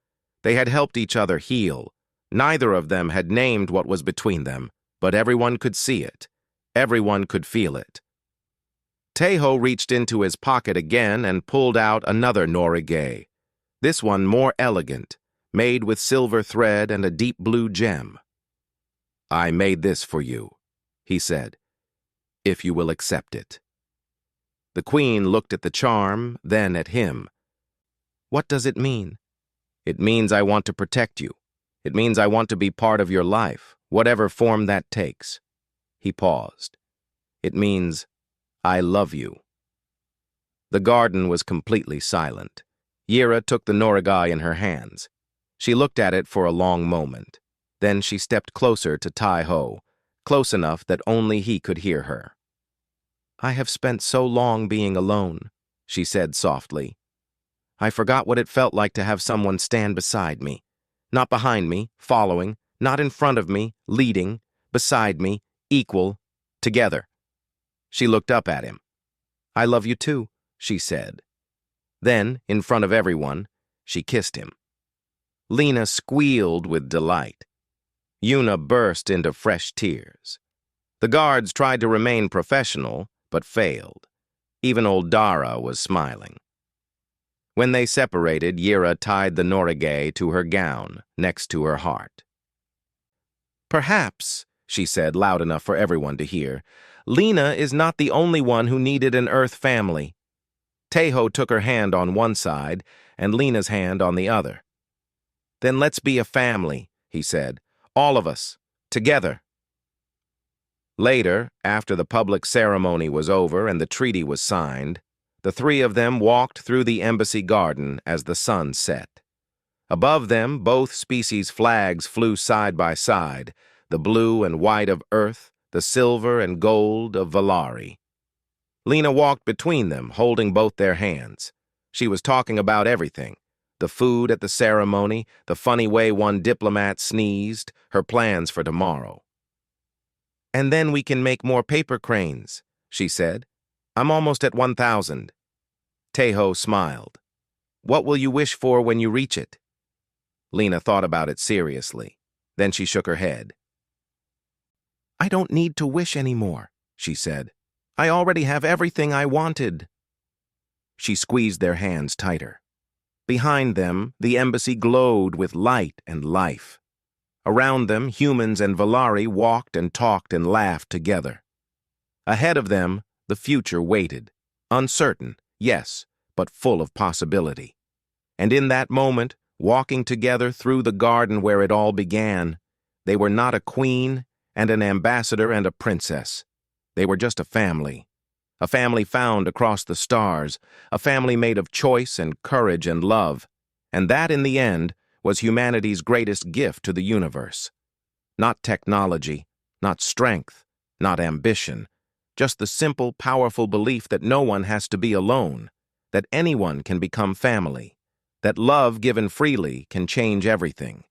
They had helped each other heal. Neither of them had named what was between them, but everyone could see it. Everyone could feel it. Tejo reached into his pocket again and pulled out another norige. This one more elegant, made with silver thread and a deep blue gem. I made this for you, he said, if you will accept it. The Queen looked at the charm, then at him. What does it mean? It means I want to protect you. It means I want to be part of your life, whatever form that takes. He paused. It means I love you. The garden was completely silent. Yira took the norigai in her hands. She looked at it for a long moment. Then she stepped closer to Tai-Ho, close enough that only he could hear her. I have spent so long being alone, she said softly. I forgot what it felt like to have someone stand beside me. Not behind me, following, not in front of me, leading, beside me, equal, together. She looked up at him. I love you too, she said. Then, in front of everyone, she kissed him. Lena squealed with delight. Yuna burst into fresh tears. The guards tried to remain professional, but failed. Even old Dara was smiling. When they separated, Yira tied the norige to her gown, next to her heart. Perhaps, she said loud enough for everyone to hear, Lena is not the only one who needed an Earth family. Tejo took her hand on one side and Lena's hand on the other. Then let's be a family, he said. All of us, together. Later, after the public ceremony was over and the treaty was signed, the three of them walked through the embassy garden as the sun set. Above them, both species' flags flew side by side, the blue and white of Earth, the silver and gold of Valari. Lena walked between them, holding both their hands. She was talking about everything: the food at the ceremony, the funny way one diplomat sneezed, her plans for tomorrow. "And then we can make more paper cranes," she said. "I'm almost at 1,000. Tejo smiled. "What will you wish for when you reach it?" Lena thought about it seriously. Then she shook her head. "I don't need to wish anymore," she said. "I already have everything I wanted." She squeezed their hands tighter. Behind them, the embassy glowed with light and life. Around them, humans and Valari walked and talked and laughed together. Ahead of them, the future waited. Uncertain, yes, but full of possibility. And in that moment, walking together through the garden where it all began, they were not a queen and an ambassador and a princess. They were just a family found across the stars, a family made of choice and courage and love. And that, in the end, was humanity's greatest gift to the universe. Not technology, not strength, not ambition, just the simple, powerful belief that no one has to be alone, that anyone can become family, that love given freely can change everything.